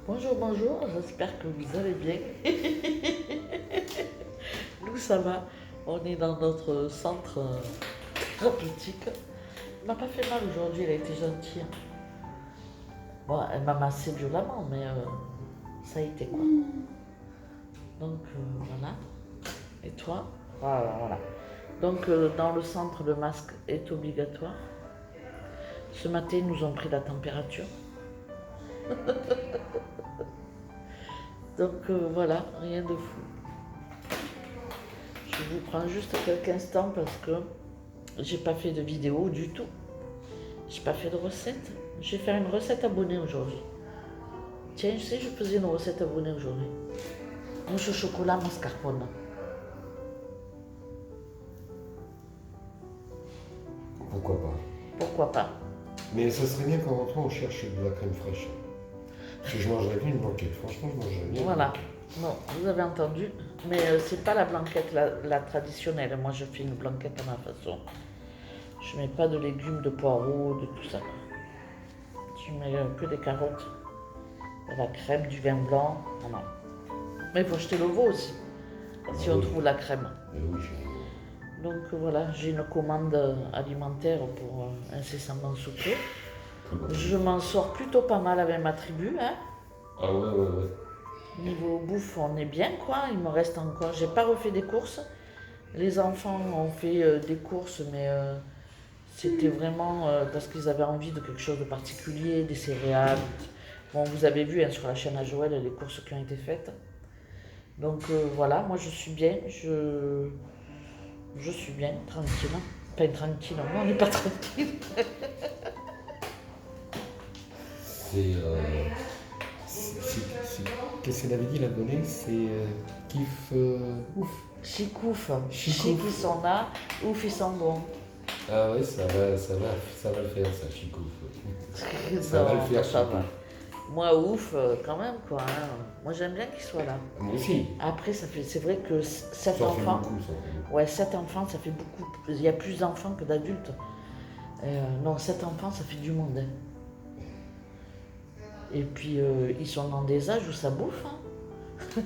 Bonjour, bonjour, j'espère que vous allez bien. Nous, ça va. On est dans notre centre thérapeutique. Elle m'a pas fait mal aujourd'hui, elle a été gentille. Bon, elle m'a massé violemment, mais ça a été quoi. Donc voilà. Et toi? Voilà. Donc dans le centre, le masque est obligatoire. Ce matin, ils nous ont pris la température. Donc voilà, rien de fou. Je vous prends juste quelques instants parce que j'ai pas fait de vidéo du tout. J'ai pas fait de recette. Je vais faire une recette abonnée aujourd'hui. Tiens, je sais, je faisais une recette abonnée aujourd'hui. Mouche au chocolat mascarpone. Pourquoi pas. Pourquoi pas? Mais ça serait bien qu'en rentrant, on cherche de la crème fraîche. Parce que je mangerais bien une blanquette. Franchement, je mangerais bien. Voilà. Bon, vous avez entendu. Mais c'est pas la blanquette la traditionnelle. Moi, je fais une blanquette à ma façon. Je mets pas de légumes, de poireaux, de tout ça. Je mets que des carottes, de la crème, du vin blanc. Voilà. Mais il faut acheter le veau aussi. Si on trouve la crème. Oui, Donc voilà, j'ai une commande alimentaire pour incessamment sous peu. Je m'en sors plutôt pas mal avec ma tribu. Hein. Ah ouais. Niveau bouffe, on est bien quoi. Il me reste encore. J'ai pas refait des courses. Les enfants ont fait des courses, mais c'était vraiment parce qu'ils avaient envie de quelque chose de particulier, des céréales. Bon, vous avez vu hein, sur la chaîne à Joël les courses qui ont été faites. Donc voilà, moi je suis bien. Je suis bien, tranquille. Enfin, tranquille, non, on n'est pas tranquille. Qu'est-ce qu'elle avait dit la donnée? C'est kiff ouf. Chicouf. Chicouf. Chic, ils sont là. Ouf, ils sont bons. Ah ouais, ça va le faire ça, chicouf. Ça va le faire, ça chicouf. va. Moi, ouf, quand même, quoi. Hein. Moi, j'aime bien qu'ils soient là. Moi aussi. Après, c'est vrai que 7 Ça fait enfants. beaucoup, ça fait beaucoup. Ouais, 7 enfants, ça fait beaucoup. Il y a plus d'enfants que d'adultes. Non, 7 enfants, ça fait du monde. Hein. Et puis, ils sont dans des âges où ça bouffe. Hein.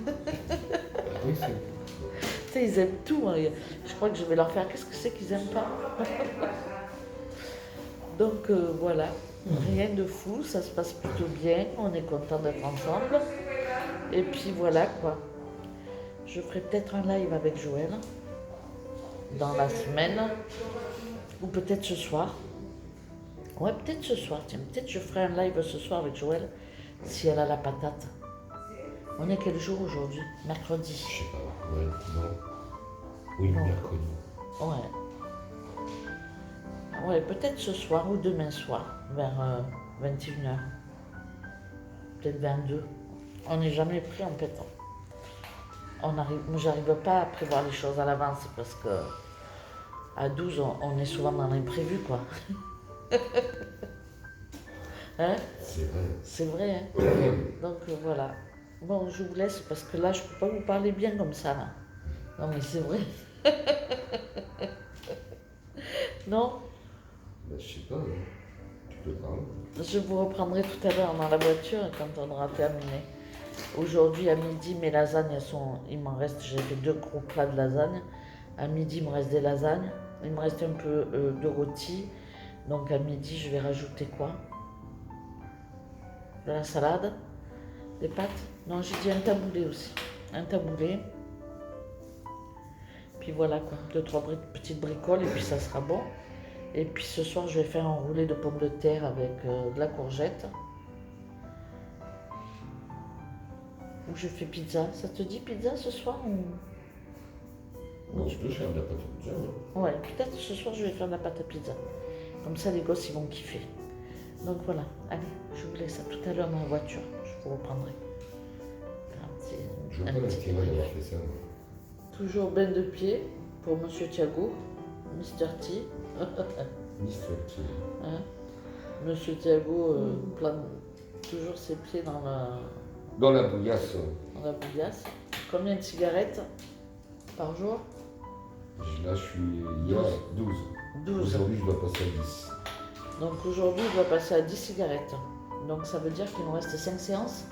Oui, c'est... Tu sais, ils aiment tout. Hein. Je crois que je vais leur faire qu'est-ce que c'est qu'ils aiment pas. Donc voilà, rien de fou, ça se passe plutôt bien, on est content d'être ensemble. Et puis voilà quoi. Je ferai peut-être un live avec Joël dans la semaine, ou peut-être ce soir. Ouais, peut-être ce soir, tiens, peut-être je ferai un live ce soir avec Joël si elle a la patate. On est quel jour aujourd'hui? Mercredi. Je sais pas, ouais, non. Oui, Non. mercredi. Ouais. Ouais, peut-être ce soir ou demain soir, vers 21h. Peut-être 22. On n'est jamais prêt en fait. Moi, j'arrive pas à prévoir les choses à l'avance parce que à 12, on est souvent dans l'imprévu, quoi. Hein? C'est vrai. C'est vrai, hein? Donc voilà. Bon, je vous laisse parce que là, je peux pas vous parler bien comme ça, là. Non, mais c'est vrai. Non? Ben, je sais pas, hein. Tu peux parler. Je vous reprendrai tout à l'heure dans la voiture quand on aura terminé. Aujourd'hui, à midi, mes lasagnes il m'en reste, j'ai fait 2 gros plats de lasagne. À midi, il me reste des lasagnes. Il me reste un peu de rôti. Donc à midi, je vais rajouter quoi? De la salade? Des pâtes? Non, j'ai dit un taboulé aussi. Un taboulé. Puis voilà quoi, 2-3 petites bricoles et puis ça sera bon. Et puis ce soir, je vais faire un roulé de pommes de terre avec de la courgette. Ou je fais pizza. Ça te dit pizza ce soir ou... Non, je peux faire de la pâte à pizza. Ouais. Ouais, peut-être ce soir, je vais faire de la pâte à pizza. Comme ça, les gosses, ils vont kiffer. Donc voilà, allez, je vous laisse à tout à l'heure dans la voiture. Je vous reprendrai. Je vois pas l'intérêt d'avoir fait ça. Moi. Toujours bain de pied pour Monsieur Thiago, Mr. T. Mister T. Hein? Monsieur Thiago plante toujours ses pieds dans Dans la bouillasse. la bouillasse. Combien de cigarettes par jour? Là, je suis hier 12. 12. Aujourd'hui, je dois passer à 10. Donc aujourd'hui, il doit passer à 10 cigarettes. Donc ça veut dire qu'il nous reste 5 séances.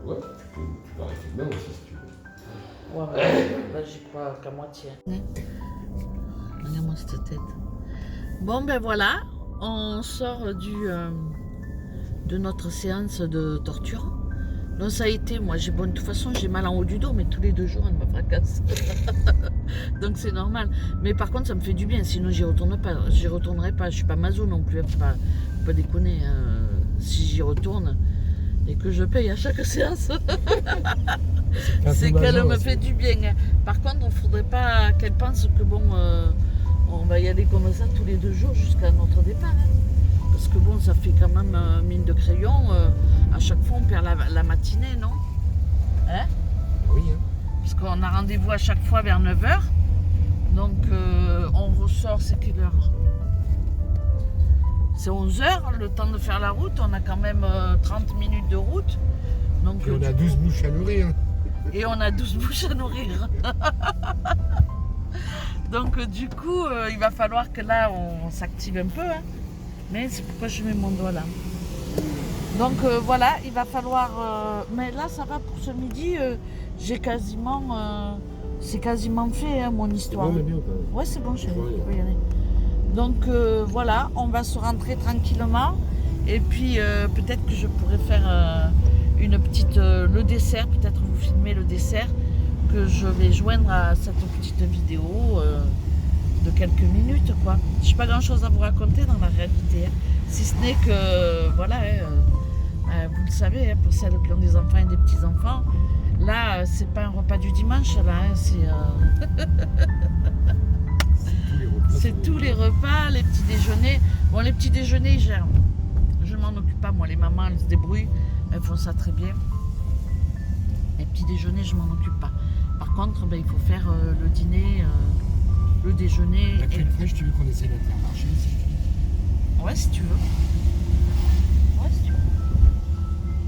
Ouais, tu peux arrêter demain aussi si tu veux. Ouais, mais là, j'y crois qu'à moitié. Regarde-moi cette tête. Bon, ben voilà, on sort de notre séance de torture. Donc ça a été, moi, de toute façon, j'ai mal en haut du dos, mais tous les 2 jours, elle me fracasse. Donc c'est normal. Mais par contre, ça me fait du bien, sinon j'y retournerai pas. Je suis pas maso non plus, faut pas déconner. Si j'y retourne et que je paye à chaque séance, c'est qu'elle me fait du bien. Par contre, il ne faudrait pas qu'elle pense que bon, on va y aller comme ça tous les 2 jours jusqu'à notre départ. Parce que bon, ça fait quand même mine de crayon. À chaque fois, on perd la matinée, non? Hein? Oui, hein. Parce qu'on a rendez-vous à chaque fois vers 9h. Donc, on ressort, c'est quelle heure? C'est 11h, le temps de faire la route. On a quand même 30 minutes de route. Donc, et on a 12 bouches à nourrir. Et on a 12 bouches à nourrir. Donc, du coup, il va falloir que là, on s'active un peu. Hein. Mais c'est pourquoi je mets mon doigt là. Donc, voilà, il va falloir... mais là, ça va pour ce midi. J'ai quasiment... c'est quasiment fait, hein, mon histoire. C'est bon, on est bien, quand même. Ouais, c'est bon, chérie, on peut y aller. Donc, voilà, on va se rentrer tranquillement. Et puis, peut-être que je pourrais faire une petite... le dessert, peut-être vous filmer le dessert que je vais joindre à cette petite vidéo de quelques minutes, quoi. Je n'ai pas grand-chose à vous raconter dans la réalité. Hein. Si ce n'est que, voilà, vous le savez, hein, pour celles qui ont des enfants et des petits-enfants, là, c'est pas un repas du dimanche, là, hein, c'est tous les repas, les petits déjeuners. Bon, les petits déjeuners, je m'en occupe pas, moi, les mamans, elles se débrouillent, elles font ça très bien. Les petits déjeuners, je m'en occupe pas. Par contre, ben, il faut faire le dîner, le déjeuner. La crème fraîche, tu veux qu'on essaie d'Intermarché ici? Ouais, si tu veux. Ouais, si tu veux.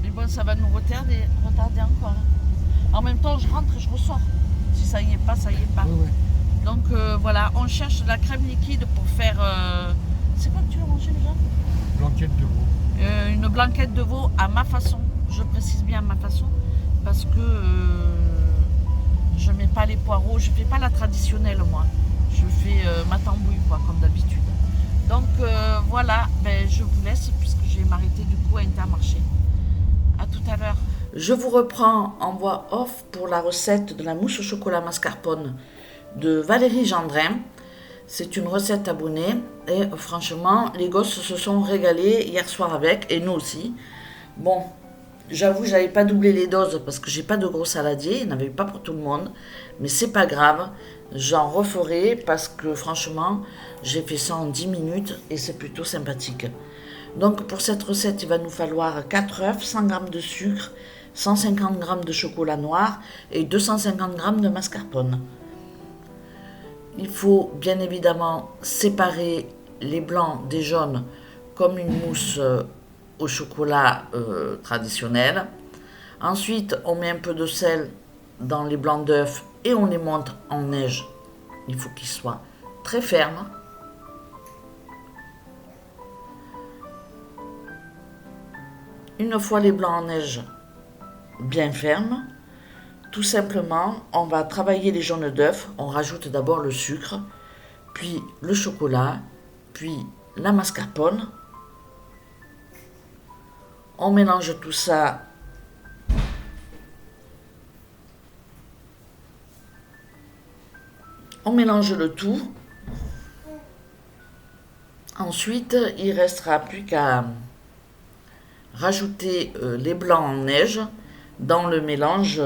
Mais bon, ça va nous retarder encore. Hein. En même temps, je rentre et je ressors. Si ça y est pas, ça y est pas. Ouais, ouais. Donc voilà, on cherche de la crème liquide pour faire... C'est quoi que tu veux manger déjà? Blanquette de veau. Une blanquette de veau à ma façon. Je précise bien à ma façon. Parce que je mets pas les poireaux. Je fais pas la traditionnelle, moi. Je fais ma tambouille, quoi, comme d'habitude. Donc voilà, ben, je vous laisse puisque je vais m'arrêter du coup à Intermarché. À tout à l'heure. Je vous reprends en voix off pour la recette de la mousse au chocolat mascarpone de Valérie Gendrin. C'est une recette abonnée et franchement, les gosses se sont régalés hier soir avec et nous aussi. Bon, j'avoue, j'avais pas doublé les doses parce que j'ai pas de gros saladier, il n'y en avait pas pour tout le monde, mais c'est pas grave, j'en referai parce que franchement, j'ai fait ça en 10 minutes et c'est plutôt sympathique. Donc pour cette recette, il va nous falloir 4 œufs, 100 g de sucre, 150 g de chocolat noir et 250 g de mascarpone. Il faut bien évidemment séparer les blancs des jaunes comme une mousse au chocolat traditionnel. Ensuite, on met un peu de sel dans les blancs d'œufs et on les monte en neige. Il faut qu'ils soient très fermes. Une fois les blancs en neige bien fermes, tout simplement, on va travailler les jaunes d'œufs. On rajoute d'abord le sucre, puis le chocolat, puis la mascarpone. On mélange tout ça. On mélange le tout. Ensuite, il ne restera plus qu'à rajouter les blancs en neige dans le mélange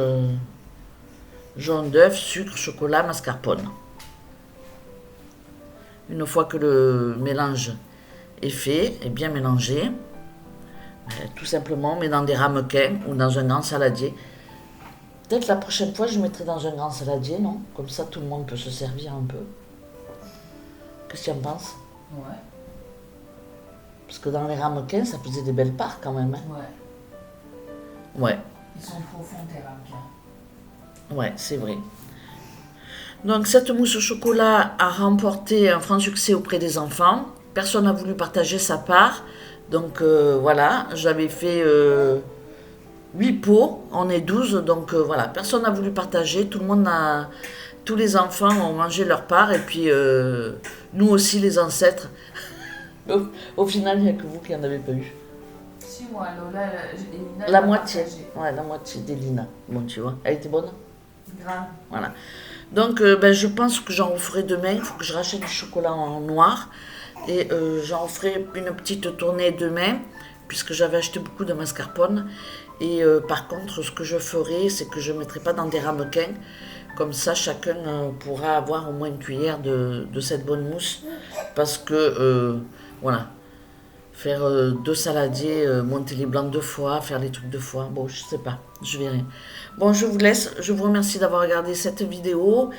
jaune d'œuf, sucre, chocolat, mascarpone. Une fois que le mélange est fait et bien mélangé, tout simplement on met dans des ramequins ou dans un grand saladier. Peut-être la prochaine fois je mettrai dans un grand saladier, non? Comme ça tout le monde peut se servir un peu. Qu'est-ce que tu en penses? Ouais. Parce que dans les ramequins ça faisait des belles parts quand même. Hein? Ouais. Ouais. Ils sont profonds tes ramequins. Ouais, c'est vrai. Donc cette mousse au chocolat a remporté un franc succès auprès des enfants. Personne n'a voulu partager sa part. Donc voilà, j'avais fait 8 pots, on est 12, donc voilà, personne n'a voulu partager, tout le monde a, tous les enfants ont mangé leur part, et puis nous aussi les ancêtres. Au final, il n'y a que vous qui n'en avez pas eu. Si, moi, Lola, et Lina, La elle a moitié, partagé. ouais, la moitié d'Elina. Bon, tu vois, elle était bonne. Grave. Voilà. Donc, ben, je pense que j'en referai demain. Il faut que je rachète du chocolat en noir. Et j'en ferai une petite tournée demain, puisque j'avais acheté beaucoup de mascarpone. Et par contre, ce que je ferai, c'est que je ne mettrai pas dans des ramequins. Comme ça, chacun pourra avoir au moins une cuillère de cette bonne mousse. Parce que, voilà, faire 2 saladiers, monter les blancs 2 fois, faire les trucs 2 fois, bon, je sais pas, je verrai. Bon, je vous laisse, je vous remercie d'avoir regardé cette vidéo.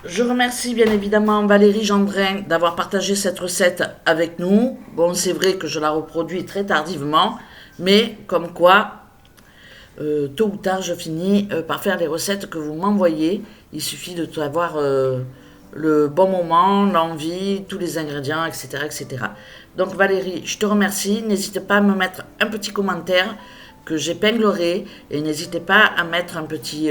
Je remercie bien évidemment Valérie Gendrin d'avoir partagé cette recette avec nous. Bon, c'est vrai que je la reproduis très tardivement, mais comme quoi, tôt ou tard, je finis par faire les recettes que vous m'envoyez. Il suffit de avoir le bon moment, l'envie, tous les ingrédients, etc., etc. Donc Valérie, je te remercie. N'hésite pas à me mettre un petit commentaire que j'épinglerai et n'hésitez pas à mettre un petit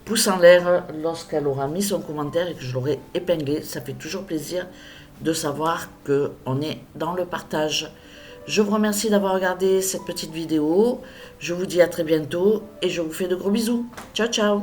pouce en l'air lorsqu'elle aura mis son commentaire et que je l'aurai épinglé. Ça fait toujours plaisir de savoir qu'on est dans le partage. Je vous remercie d'avoir regardé cette petite vidéo. Je vous dis à très bientôt et je vous fais de gros bisous. Ciao, ciao!